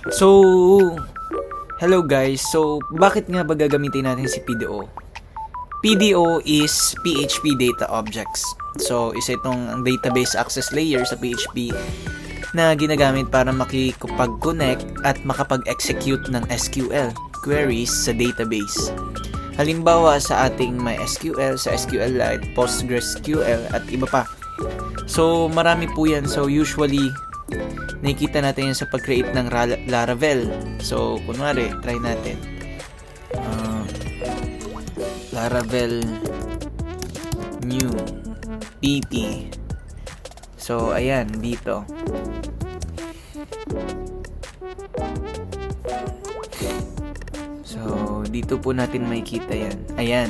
So, hello guys. So, bakit nga ba gagamitin natin si PDO? PDO is PHP Data Objects. So, isa itong database access layer sa PHP na ginagamit para makikipag-connect at makapag-execute ng SQL queries sa database. Halimbawa sa ating MySQL, sa SQLite, PostgreSQL at iba pa. So, marami po yan. So, usually, nakikita natin yan sa pag-create ng Laravel. So, kunwari, try natin. Laravel new pp. So, ayan, dito. So, dito po natin makikita yan. Ayan.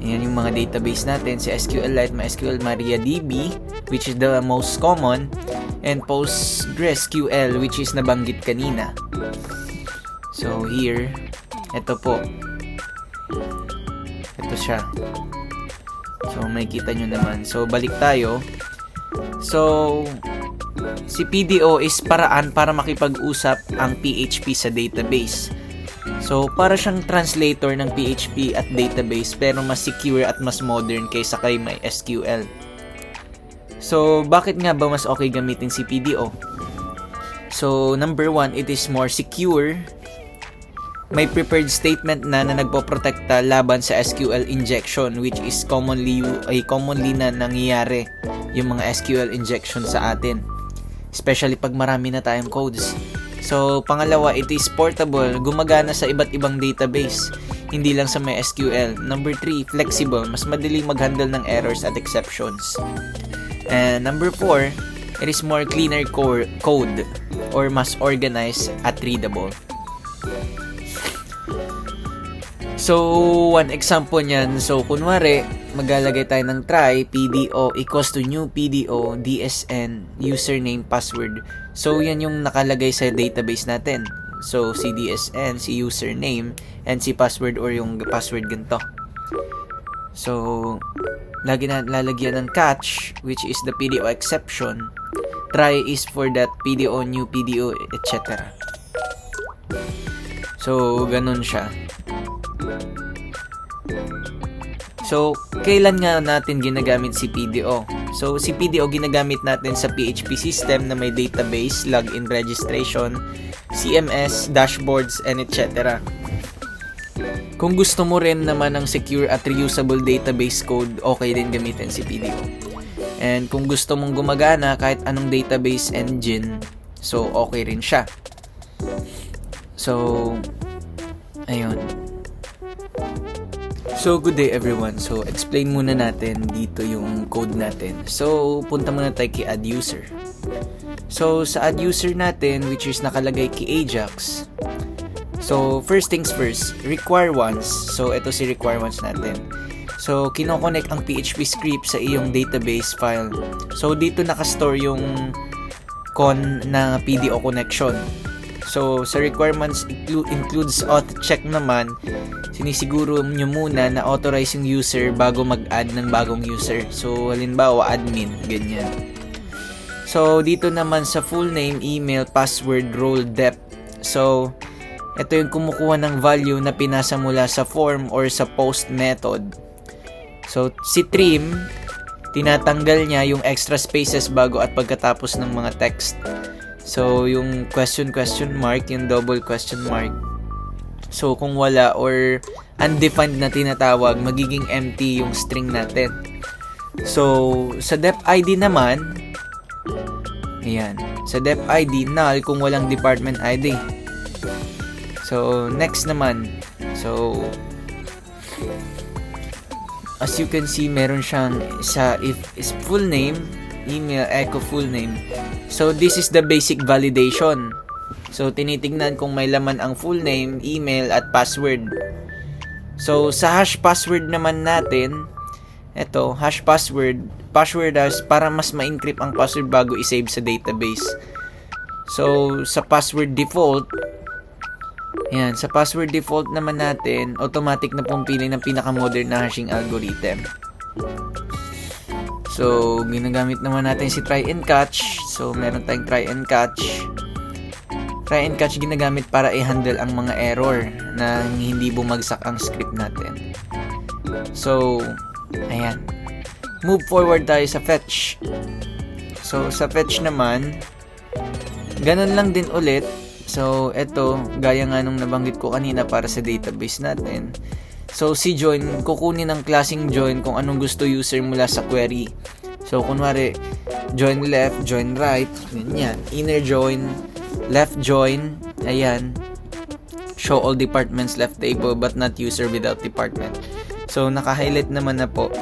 Ayan yung mga database natin. Si SQLite, MySQL, MariaDB, which is the most common, and PostgreSQL, which is nabanggit kanina. So, here, ito po. Ito siya. So, makikita nyo naman. So, balik tayo. So, si PDO is paraan para makipag-usap ang PHP sa database. So, para siyang translator ng PHP at database pero mas secure at mas modern kaysa kay MySQL. So, bakit nga ba mas okay gamitin si PDO? So, number one, it is more secure. May prepared statement na nagpoprotekta laban sa SQL injection, which is commonly na nangyayari yung mga SQL injection sa atin. Especially pag marami na tayong codes. So, pangalawa, it is portable. Gumagana sa iba't ibang database. Hindi lang sa MySQL. Number 3, flexible. Mas madaling mag-handle ng errors at exceptions. And number 4, it is more cleaner code or mas organized at readable. So, one example niyan. So, kunwari, maglalagay tayo ng try PDO equals to new PDO DSN username password. So, yan yung nakalagay sa database natin. So, si DSN, si username, and si password or yung password ganito. So, lagi na lalagyan ng catch, which is the PDO exception. Try is for that PDO, new PDO, etc. So, ganun siya. So, kailan nga natin ginagamit si PDO? So, si PDO ginagamit natin sa PHP system na may database, login registration, CMS, dashboards, and etc. Kung gusto mo rin naman ng secure at reusable database code, okay din gamitin si PDO. And kung gusto mong gumagana kahit anong database engine, so okay rin siya. So, ayun. So, good day everyone. So, explain muna natin dito yung code natin. So, punta muna tayo kay add user. So, sa add user natin, which is nakalagay kay Ajax. So, first things first, require once. So, ito si require once natin. So, kinoconnect ang PHP script sa iyong database file. So, dito nakastore yung con na PDO connection. So, sa requirements includes auth check naman, sinisiguro nyo muna na authorize yung user bago mag-add ng bagong user. So, halimbawa, admin, ganyan. So, dito naman sa full name, email, password, role, depth. So, ito yung kumukuha ng value na pinasa mula sa form or sa post method. So, si trim, tinatanggal niya yung extra spaces bago at pagkatapos ng mga text. So, yung question mark, yung double question mark. So, kung wala or undefined na tinatawag, magiging empty yung string natin. So, sa dep ID naman, ayan. Sa dep ID, null kung walang department ID. So, next naman. So, as you can see, meron siyang sa if is full name, email, echo full name. So, this is the basic validation. So, tinitingnan kung may laman ang full name, email, at password. So, sa hash password naman natin, eto, hash password hash para mas ma-encrypt ang password bago i-save sa database. So, sa password default, yan, sa password default naman natin, automatic na pumipili ng pinaka-modern na hashing algorithm. So, ginagamit naman natin si try and catch. So, meron tayong try and catch. try and catch ginagamit para i-handle ang mga error na hindi bumagsak ang script natin. So, ayan. Move forward tayo sa fetch. So, sa fetch naman, ganun lang din ulit. So, eto, gaya nga nung nabanggit ko kanina para sa database natin. So, si join, kukunin ng klaseng join kung anong gusto user mula sa query. So, kunwari, join left, join right, ganyan. Inner join, left join, ayan. Show all departments left table but not user without department. So, naka-highlight naman na po.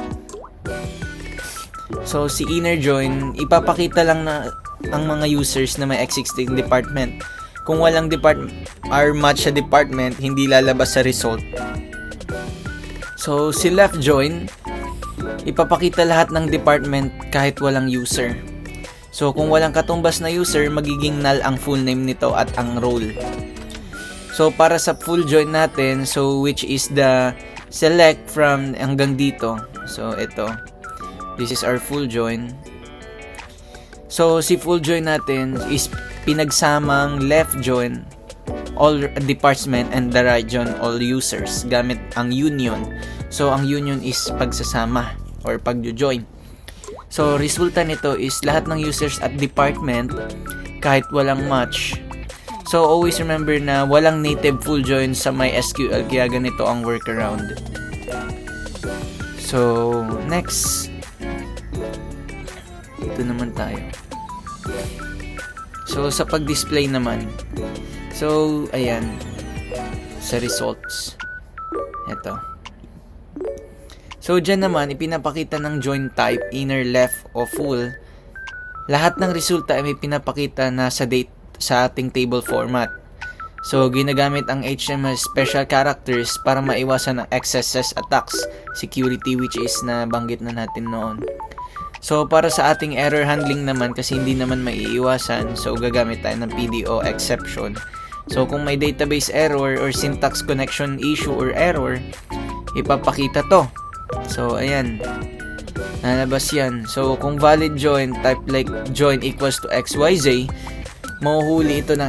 So, si inner join, ipapakita lang na ang mga users na may existing department. Kung walang department or match sa department, hindi lalabas sa result. So, si left join, ipapakita lahat ng department kahit walang user. So, kung walang katumbas na user, magiging null ang full name nito at ang role. So, para sa full join natin, so which is the select from hanggang dito. So, ito. This is our full join. So, si full join natin is pinagsamang left join all department and the right join all users gamit ang union. So, ang union is pagsasama or pagjo-join. So, resulta nito is lahat ng users at department kahit walang match. So, always remember na walang native full join sa MySQL kaya ganito ang workaround. So, next. Ito naman tayo. So, sa pag-display naman. So, ayan. Sa results. Ito. So, dyan naman, ipinapakita ng join type, inner, left, o full. Lahat ng resulta ay may pinapakita na sa date sa ating table format. So, ginagamit ang HTML special characters para maiwasan ang XSS attacks, security which is na banggit na natin noon. So, para sa ating error handling naman, kasi hindi naman maiiwasan, so gagamit tayo ng PDO exception. So, kung may database error or syntax connection issue or error, ipapakita to. So, ayan. Nalabas yan. So, kung valid join, type like join equals to XYZ, mahuhuli ito ng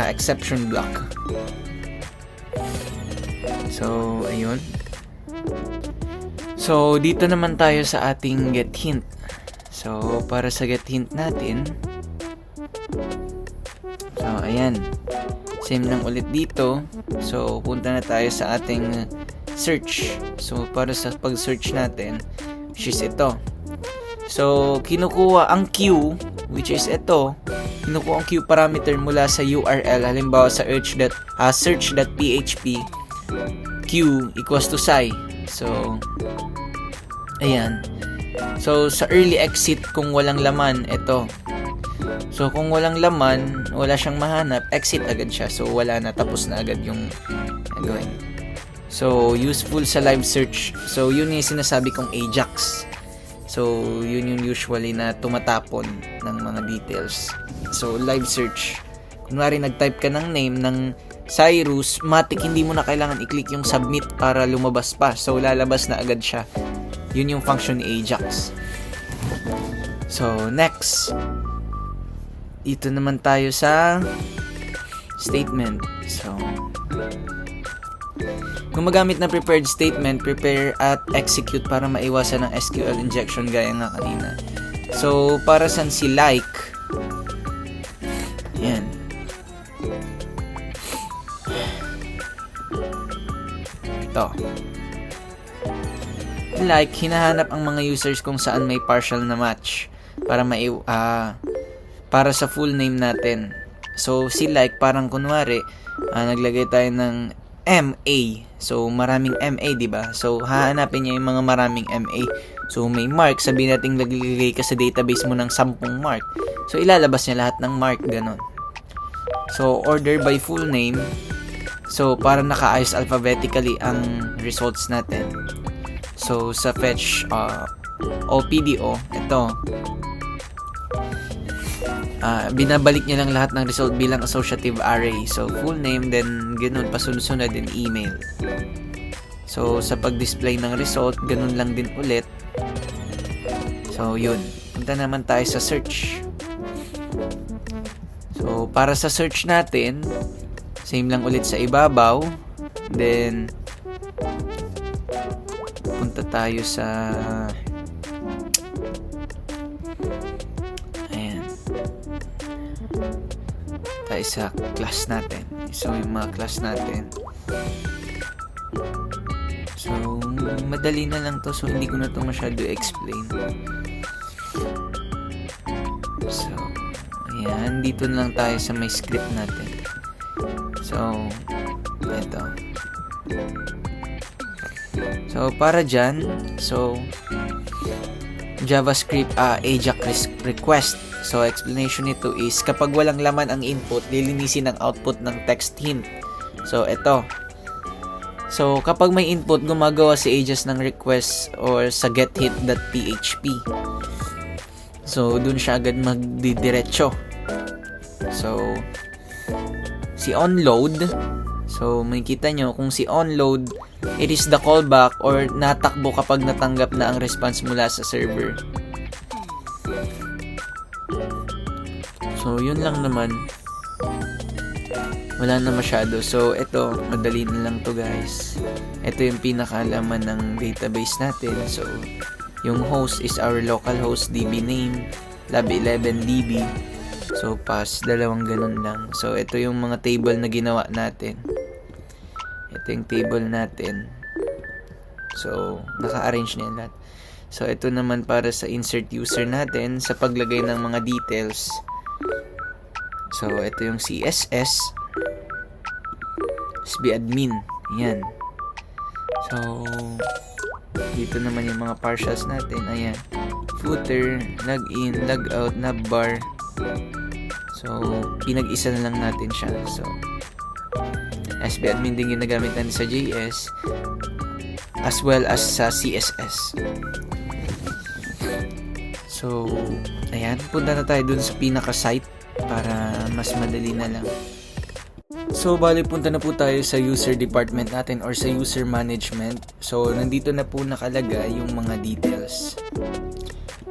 exception block. So, ayun. So, dito naman tayo sa ating get hint. So, para sa get hint natin, so, ayan. Same lang ulit dito. So, punta na tayo sa ating search. So, para sa pag-search natin, which is ito. So, kinukuha ang Q, which is ito. Kinukuha ang Q parameter mula sa URL. Halimbawa sa search.php Q equals to psi. So, ayan. So, sa early exit, kung walang laman, ito. So, kung walang laman, wala siyang mahanap, exit agad siya. So, wala na, tapos na agad yung gagawin. So, useful sa live search. So, yun yung sinasabi kong Ajax. So, yun yung usually na tumatapon ng mga details. So, live search. Kunwari, nag-type ka ng name ng Cyrus, matik hindi mo na kailangan i-click yung submit para lumabas pa. So, lalabas na agad siya. Yun yung function ni Ajax. So, next. Dito naman tayo sa statement. So, kung magamit na prepared statement, prepare at execute para maiwasan ng SQL injection gaya nga kanina. So, para saan si like? Ayan. Ito. Like, hinahanap ang mga users kung saan may partial na match para para sa full name natin. So, si like, parang kunwari, naglagay tayo ng MA. So, maraming MA, diba? So, hahanapin niya yung mga maraming MA. So, may mark. Sabihin natin naglagay ka sa database mo ng 10 mark. So, ilalabas niya lahat ng mark. Ganon. So, order by full name. So, para nakaayos alphabetically ang results natin. So, sa fetch OPDO, ito. Binabalik niya lang lahat ng result bilang associative array. So, full name, then ganun, pasunod-sunod din email. So, sa pag-display ng result, ganun lang din ulit. So, yun. Punta naman tayo sa search. So, So, para sa search natin, same lang ulit sa ibabaw. Then, punta tayo sa ayan, tayo sa class natin. So, yung mga class natin. So, madali na lang to. So, hindi ko na to masyado explain. So, ayan. Dito na lang tayo sa may script natin. So, ito. So, para dyan, so, JavaScript AJAX request. So, explanation nito is, kapag walang laman ang input, lilinisin ang output ng text hint. So, ito. So, kapag may input, gumagawa si Ajax ng request or sa gethint.php. So, dun siya agad magdidiretso. So, si onload, so, makikita nyo kung si onload, it is the callback or natakbo kapag natanggap na ang response mula sa server. So, yun lang naman. Wala na masyado. So, ito, madali na lang to guys. Ito yung pinakalaman ng database natin. So, yung host is our local host DB name, lab11db. So, pass, dalawang ganun lang. So, ito yung mga table na ginawa natin. Ito yung table natin. So, naka-arrange na yan lahat. So, ito naman para sa insert user natin sa paglagay ng mga details. So, ito yung CSS. SBadmin. Yan. So, dito naman yung mga partials natin. Ayan. Footer, login, logout, navbar. So, pinag-isa na lang natin siya. So, SBadmin din ginagamit natin sa JS as well as sa CSS. So, ayan. Punta na tayo dun sa pinaka-site para mas madali na lang. So, bali punta na po tayo sa user department natin or sa user management. So, nandito na po nakalagay yung mga details.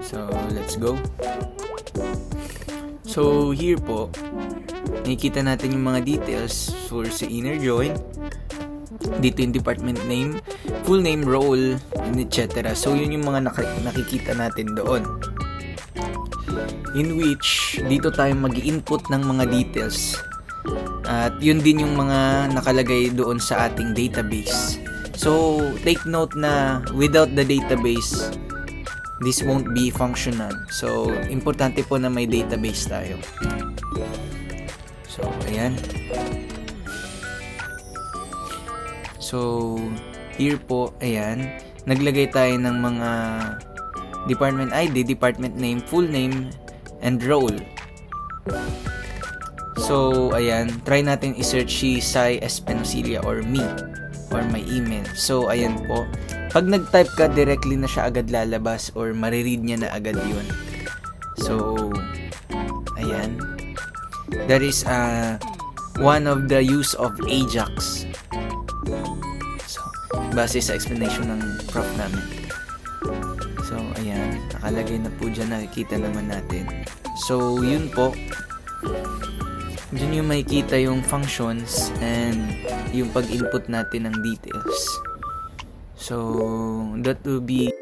So, let's go. So, here po, nakikita natin yung mga details for sa inner join. Dito yung department name, full name, role, etc. So, yun yung mga nakikita natin doon. In which, dito tayo mag-input ng mga details. At yun din yung mga nakalagay doon sa ating database. So, take note na without the database, this won't be functional. So, importante po na may database tayo. So, ayan. So, here po, ayan. Naglagay tayo ng mga department ID, department name, full name, and role. So, ayan, try natin i-search si Sai Espinosilya or me or my email. So, ayan po. Pag nag-type ka, directly na siya agad lalabas or mariread niya na agad yun. So, ayan. That is one of the use of Ajax. So, base sa explanation ng prof namin. So, ayan. Nakalagay na po dyan. Nakikita naman natin. So, yun po. Diyan yung makikita yung functions and yung pag-input natin ng details. So, that will be